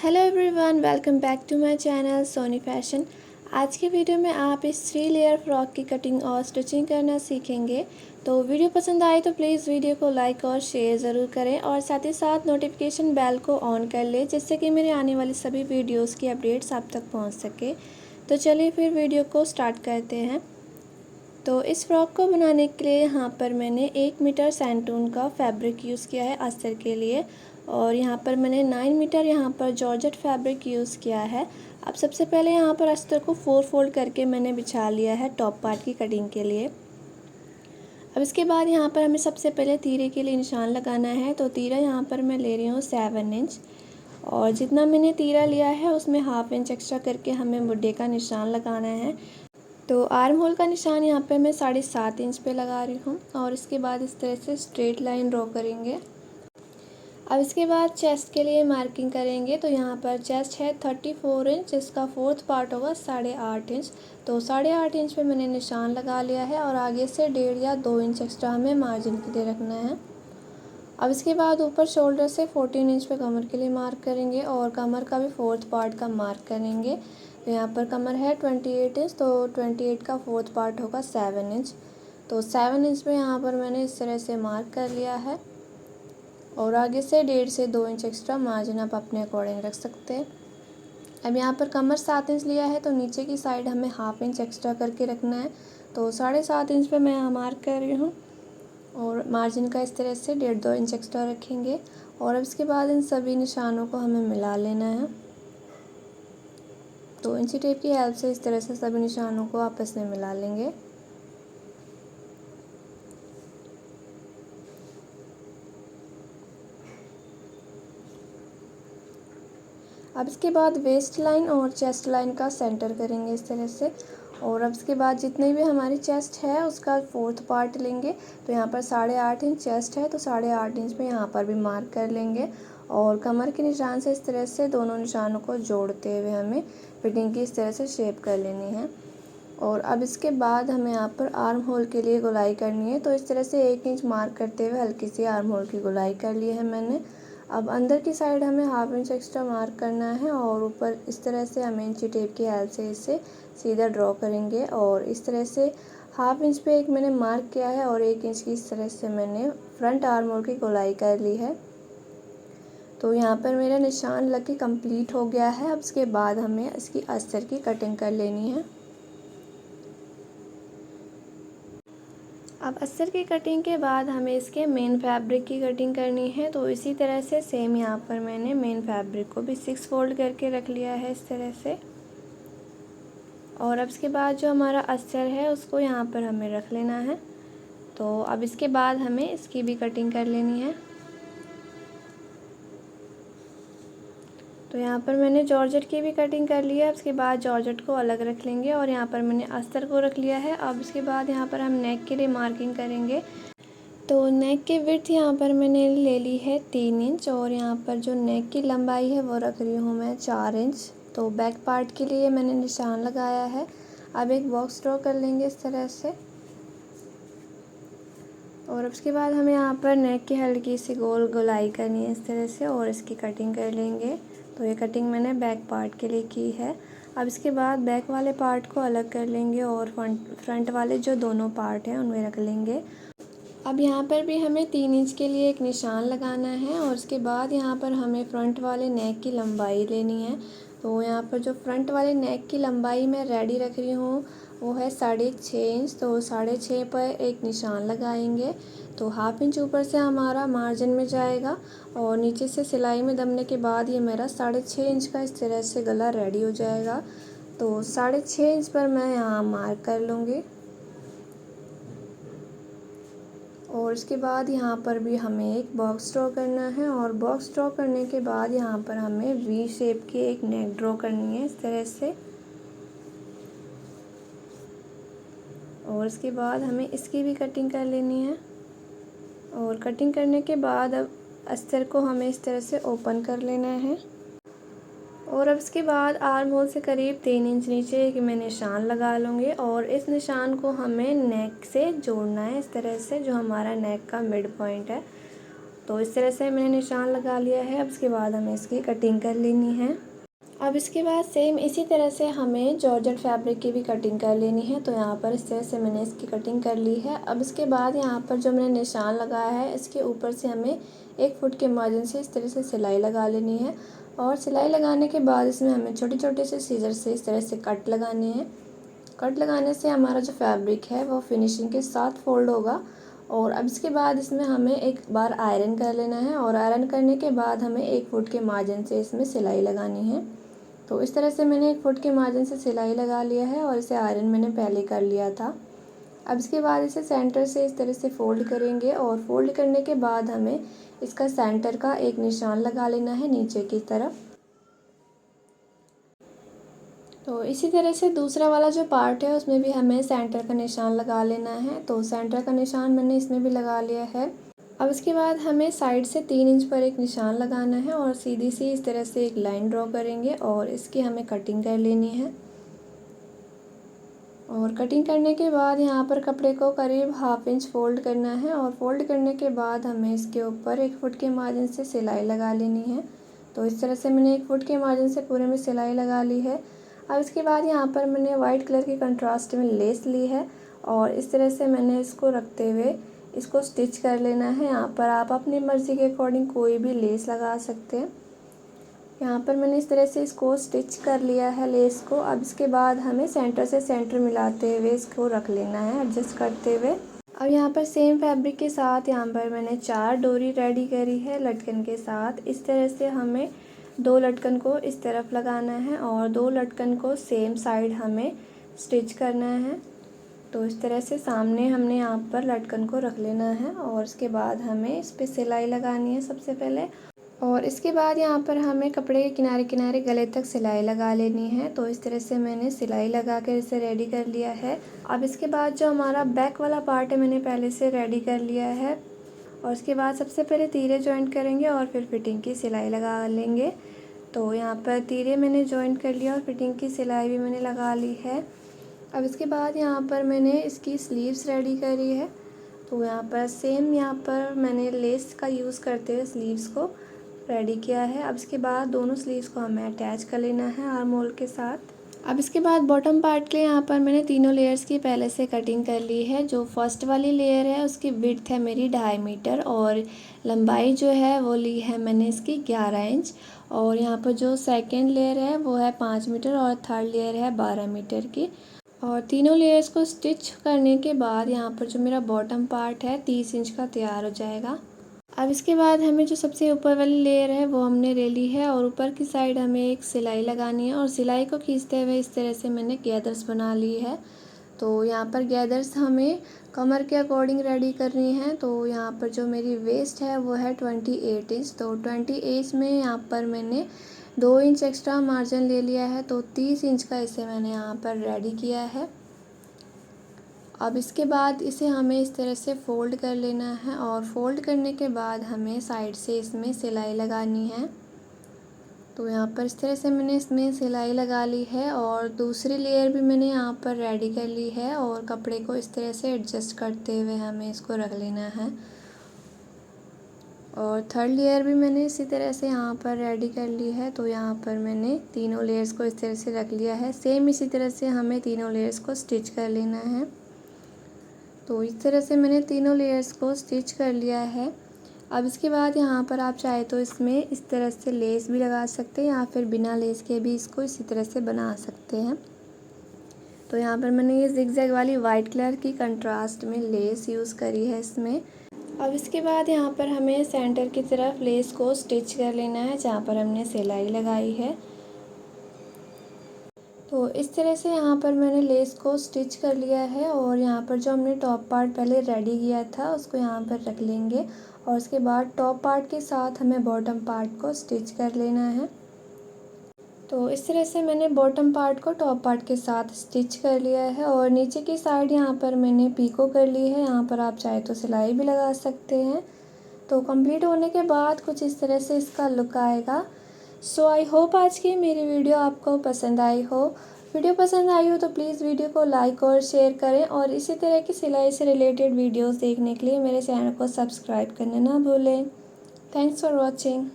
Hello everyone, welcome back to my channel Soni Fashion. आज की video में आप इस 3 लेयर फ्रॉक की कटिंग और स्टिचिंग करना सीखेंगे। तो वीडियो पसंद आए तो प्लीज़ वीडियो को लाइक और शेयर ज़रूर करें और साथ ही साथ नोटिफिकेशन बेल को ऑन कर लें, जिससे कि मेरे आने वाली सभी वीडियोस की अपडेट्स आप तक पहुंच सके। तो चलिए फिर वीडियो को स्टार्ट करते हैं। तो इस फ्रॉक को बनाने के लिए यहाँ पर मैंने 1 मीटर सैंटून का फैब्रिक यूज़ किया है अस्तर के लिए, और यहाँ पर मैंने 9 मीटर यहाँ पर जॉर्जेट फैब्रिक यूज़ किया है। अब सबसे पहले यहाँ पर अस्तर को 4 फोल्ड करके मैंने बिछा लिया है टॉप पार्ट की कटिंग के लिए। अब इसके बाद यहाँ पर हमें सबसे पहले तीरे के लिए निशान लगाना है। तो तीरा यहाँ पर मैं ले रही हूँ 7 इंच, और जितना मैंने तीरा लिया है उसमें हाफ इंच एक्स्ट्रा करके हमें मुड्ढे का निशान लगाना है। तो आर्म होल का निशान यहाँ पे मैं 7.5 इंच पे लगा रही हूँ, और इसके बाद इस तरह से स्ट्रेट लाइन ड्रॉ करेंगे। अब इसके बाद चेस्ट के लिए मार्किंग करेंगे। तो यहाँ पर चेस्ट है 34 इंच, इसका फोर्थ पार्ट होगा 8.5 इंच। तो 8.5 इंच पे मैंने निशान लगा लिया है, और आगे से 1.5 या 2 इंच एक्स्ट्रा हमें मार्जिन के लिए रखना है। अब इसके बाद ऊपर शोल्डर से 14 इंच पे कमर के लिए मार्क करेंगे, और कमर का भी फोर्थ पार्ट का मार्क करेंगे। तो यहाँ पर कमर है 28 इंच, तो 28 का फोर्थ पार्ट होगा 7 इंच। तो 7 इंच पे यहाँ पर मैंने इस तरह से मार्क कर लिया है, और आगे से 1.5 से 2 इंच एक्स्ट्रा मार्जिन आप अपने अकॉर्डिंग रख सकते हैं। अब यहाँ पर कमर 7 इंच लिया है, तो नीचे की साइड हमें हाफ इंच एक्स्ट्रा करके रखना है। तो 7.5 इंच पे मैं यहाँ मार्क कर रही हूँ, और मार्जिन का इस तरह से 1.5-2 इंच एक्स्ट्रा रखेंगे। और अब इसके बाद इन सभी निशानों को हमें मिला लेना है। तो इंची टेप की हेल्प से इस तरह से सभी निशानों को आपस में मिला लेंगे। अब इसके बाद वेस्ट लाइन और चेस्ट लाइन का सेंटर करेंगे इस तरह से। और अब इसके बाद जितनी भी हमारी चेस्ट है उसका फोर्थ पार्ट लेंगे। तो यहाँ पर 8.5 इंच चेस्ट है, तो 8.5 इंच पे यहाँ पर भी मार्क कर लेंगे, और कमर के निशान से इस तरह से दोनों निशानों को जोड़ते हुए हमें फिटिंग की इस तरह से शेप कर लेनी है। और अब इसके बाद हमें यहाँ पर आर्म होल के लिए गोलाई करनी है। तो इस तरह से 1 इंच मार्क करते हुए हल्की सी आर्म होल की गोलाई कर ली है मैंने। अब अंदर की साइड हमें हाफ इंच एक्स्ट्रा मार्क करना है, और ऊपर इस तरह से हमें इंची टेप की हेल्प से इसे सीधा ड्रॉ करेंगे। और इस तरह से हाफ इंच पे एक मैंने मार्क किया है, और 1 इंच की इस तरह से मैंने फ्रंट आर्म होल की गोलाई कर ली है। तो यहाँ पर मेरा निशान लग के कम्प्लीट हो गया है। अब इसके बाद हमें इसकी अस्तर की कटिंग कर लेनी है। अब अस्तर की कटिंग के बाद हमें इसके मेन फैब्रिक की कटिंग करनी है। तो इसी तरह से सेम यहाँ पर मैंने मेन फैब्रिक को भी 6 फोल्ड करके रख लिया है इस तरह से। और अब इसके बाद जो हमारा अस्तर है उसको यहाँ पर हमें रख लेना है। तो अब इसके बाद हमें इसकी भी कटिंग कर लेनी है। तो यहाँ पर मैंने जॉर्जेट की भी कटिंग कर ली है। अब इसके बाद जॉर्जेट को अलग रख लेंगे, और यहाँ पर मैंने अस्तर को रख लिया है। अब इसके बाद यहाँ पर हम नेक के लिए मार्किंग करेंगे। तो नेक की विड्थ यहाँ पर मैंने ले ली है 3 इंच, और यहाँ पर जो नेक की लंबाई है वो रख रही हूँ मैं 4 इंच। तो बैक पार्ट के लिए मैंने निशान लगाया है। अब एक बॉक्स ड्रॉ कर लेंगे इस तरह से, और उसके बाद हमें यहाँ पर नेक की हल्की सी गोल गोलाई करनी है इस तरह से, और इसकी कटिंग कर लेंगे। तो ये कटिंग मैंने बैक पार्ट के लिए की है। अब इसके बाद बैक वाले पार्ट को अलग कर लेंगे, और फ्रंट वाले जो दोनों पार्ट हैं उनमें रख लेंगे। अब यहाँ पर भी हमें 3 इंच के लिए एक निशान लगाना है, और उसके बाद यहाँ पर हमें फ्रंट वाले नेक की लंबाई लेनी है। तो यहाँ पर जो फ्रंट वाले नेक की लंबाई मैं रेडी रख रही हूँ वो है 6.5 इंच। तो 6.5 पर एक निशान लगाएंगे। तो हाफ इंच ऊपर से हमारा मार्जिन में जाएगा, और नीचे से सिलाई में दबने के बाद ये मेरा 6.5 इंच का इस तरह से गला रेडी हो जाएगा। तो 6.5 इंच पर मैं यहाँ मार्क कर लूँगी, और इसके बाद यहाँ पर भी हमें एक बॉक्स ड्रॉ करना है। और बॉक्स ड्रॉ करने के बाद यहाँ पर हमें वी शेप की एक नेक ड्रॉ करनी है इस तरह से, और इसके बाद हमें इसकी भी कटिंग कर लेनी है। और कटिंग करने के बाद अब अस्तर को हमें इस तरह से ओपन कर लेना है, और अब इसके बाद आर्म होल से करीब 3 इंच नीचे एक मैं निशान लगा लूँगी, और इस निशान को हमें नेक से जोड़ना है इस तरह से, जो हमारा नेक का मिड पॉइंट है। तो इस तरह से मैंने निशान लगा लिया है। अब इसके बाद हमें इसकी कटिंग कर लेनी है। अब इसके बाद सेम इसी तरह से हमें जॉर्जेट फैब्रिक की भी कटिंग कर लेनी है। तो यहाँ पर इस तरह से मैंने इसकी कटिंग कर ली है। अब इसके बाद यहाँ पर जो मैंने निशान लगाया है इसके ऊपर से हमें 1 फुट के मार्जिन से इस तरह से सिलाई लगा लेनी है। और सिलाई लगाने के बाद इसमें हमें छोटे छोटे से सीजर से इस तरह से कट लगाने हैं। कट लगाने से हमारा जो फैब्रिक है वो फिनिशिंग के साथ फोल्ड होगा। और अब इसके बाद इसमें हमें एक बार आयरन कर लेना है। और आयरन करने के बाद हमें 1 फुट के मार्जिन से इसमें सिलाई लगानी है। तो इस तरह से मैंने 1 फुट के मार्जिन से सिलाई लगा लिया है और इसे आयरन मैंने पहले कर लिया था। अब इसके बाद इसे सेंटर से इस तरह से फ़ोल्ड करेंगे। और फोल्ड करने के बाद हमें इसका सेंटर का एक निशान लगा लेना है नीचे की तरफ। तो इसी तरह से दूसरा वाला जो पार्ट है उसमें भी हमें सेंटर का निशान लगा लेना है। तो सेंटर का निशान मैंने इसमें भी लगा लिया है। अब इसके बाद हमें साइड से 3 इंच पर एक निशान लगाना है और सीधी सी इस तरह से एक लाइन ड्रॉ करेंगे और इसकी हमें कटिंग कर लेनी है। और कटिंग करने के बाद यहाँ पर कपड़े को करीब 1/2 इंच फोल्ड करना है। और फोल्ड करने के बाद हमें इसके ऊपर 1 फुट के मार्जिन से सिलाई लगा लेनी है। तो इस तरह से मैंने 1 फुट के मार्जिन से पूरे में सिलाई लगा ली है। अब इसके बाद यहाँ पर मैंने वाइट कलर की कंट्रास्ट में लेस ली है और इस तरह से मैंने इसको रखते हुए इसको स्टिच कर लेना है। यहाँ पर आप अपनी मर्ज़ी के अकॉर्डिंग कोई भी लेस लगा सकते हैं। यहाँ पर मैंने इस तरह से इसको स्टिच कर लिया है लेस को। अब इसके बाद हमें सेंटर से सेंटर मिलाते हुए इसको रख लेना है एडजस्ट करते हुए। अब यहाँ पर सेम फैब्रिक के साथ यहाँ पर मैंने 4 डोरी रेडी करी है लटकन के साथ। इस तरह से हमें 2 लटकन को इस तरफ लगाना है और 2 लटकन को सेम साइड हमें स्टिच करना है। तो इस तरह से सामने हमने यहाँ पर लटकन को रख लेना है और इसके बाद हमें इस पर सिलाई लगानी है सबसे पहले। और इसके बाद यहाँ पर हमें कपड़े के किनारे किनारे गले तक सिलाई लगा लेनी है। तो इस तरह से मैंने सिलाई लगा कर इसे रेडी कर लिया है। अब इसके बाद जो हमारा बैक वाला पार्ट है मैंने पहले से रेडी कर लिया है। और इसके बाद सबसे पहले तीरे जॉइंट करेंगे और फिर फिटिंग की सिलाई लगा लेंगे। तो यहाँ पर तीरे मैंने जॉइंट कर लिया और फिटिंग की सिलाई भी मैंने लगा ली है। अब इसके बाद यहाँ पर मैंने इसकी स्लीव्स रेडी करी है। तो यहाँ पर सेम यहाँ पर मैंने लेस का यूज़ करते हुए स्लीव्स को रेडी किया है। अब इसके बाद दोनों स्लीव्स को हमें अटैच कर लेना है आर्म होल के साथ। अब इसके बाद बॉटम पार्ट के लिए यहाँ पर मैंने तीनों लेयर्स की पहले से कटिंग कर ली है। जो फर्स्ट वाली लेयर है उसकी विड्थ है मेरी 2.5 मीटर और लंबाई जो है वो ली है मैंने इसकी 11 इंच। और यहाँ पर जो सेकेंड लेयर है वो है 5 मीटर और थर्ड लेयर है 12 मीटर की। और तीनों लेयर्स को स्टिच करने के बाद यहाँ पर जो मेरा बॉटम पार्ट है 30 इंच का तैयार हो जाएगा। अब इसके बाद हमें जो सबसे ऊपर वाली लेयर है वो हमने ले ली है और ऊपर की साइड हमें एक सिलाई लगानी है। और सिलाई को खींचते हुए इस तरह से मैंने गैदर्स बना ली है। तो यहाँ पर गैदर्स हमें कमर के अकॉर्डिंग रेडी करनी है। तो यहाँ पर जो मेरी वेस्ट है वो है 28 इंच। तो 28 में यहाँ पर मैंने 2 इंच एक्स्ट्रा मार्जिन ले लिया है। तो 30 इंच का इसे मैंने यहाँ पर रेडी किया है। अब इसके बाद इसे हमें इस तरह से फ़ोल्ड कर लेना है और फ़ोल्ड करने के बाद हमें साइड से इसमें सिलाई लगानी है। तो यहाँ पर इस तरह से मैंने इसमें सिलाई लगा ली है और दूसरी लेयर भी मैंने यहाँ पर रेडी कर ली है। और कपड़े को इस तरह से एडजस्ट करते हुए हमें इसको रख लेना है। और थर्ड लेयर भी मैंने इसी तरह से यहाँ पर रेडी कर ली है। तो यहाँ पर मैंने तीनों लेयर्स को इस तरह से रख लिया है। सेम इसी तरह से हमें तीनों लेयर्स को स्टिच कर लेना है। तो इस तरह से मैंने तीनों लेयर्स को स्टिच कर लिया है। अब इसके बाद यहाँ पर आप चाहे तो इसमें इस तरह से लेस भी लगा सकते हैं या फिर बिना लेस के भी इसको इसी तरह से बना सकते हैं। तो यहाँ पर मैंने ये जिगजैग वाली वाइट कलर की कंट्रास्ट में लेस यूज़ करी है इसमें। अब इसके बाद यहाँ पर हमें सेंटर की तरफ लेस को स्टिच कर लेना है जहाँ पर हमने सिलाई लगाई है। तो इस तरह से यहाँ पर मैंने लेस को स्टिच कर लिया है। और यहाँ पर जो हमने टॉप पार्ट पहले रेडी किया था उसको यहाँ पर रख लेंगे। और उसके बाद टॉप पार्ट के साथ हमें बॉटम पार्ट को स्टिच कर लेना है। तो इस तरह से मैंने बॉटम पार्ट को टॉप पार्ट के साथ स्टिच कर लिया है। और नीचे की साइड यहाँ पर मैंने पीको कर ली है। यहाँ पर आप चाहे तो सिलाई भी लगा सकते हैं। तो कंप्लीट होने के बाद कुछ इस तरह से इसका लुक आएगा। सो आई होप आज की मेरी वीडियो आपको पसंद आई हो। वीडियो पसंद आई हो तो प्लीज़ वीडियो को लाइक और शेयर करें। और इसी तरह की सिलाई से रिलेटेड वीडियोस देखने के लिए मेरे चैनल को सब्सक्राइब करना ना भूलें। Thanks for watching.